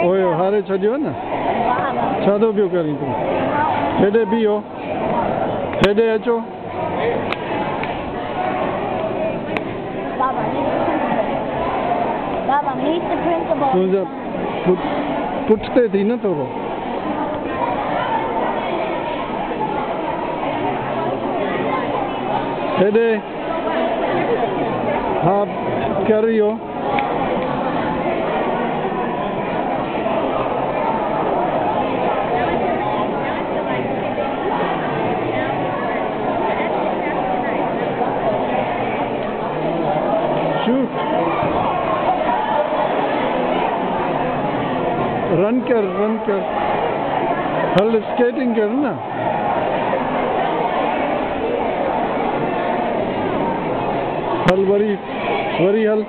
OYO हारे छॾियो न छा थो पियो करीं तूं हेॾे बीहो हेॾे अचो तुंहिंजा पुठिते थी न थोरो हेॾे हा कर इहो रन कर हल स्केटिंग कर ना हल वरी हल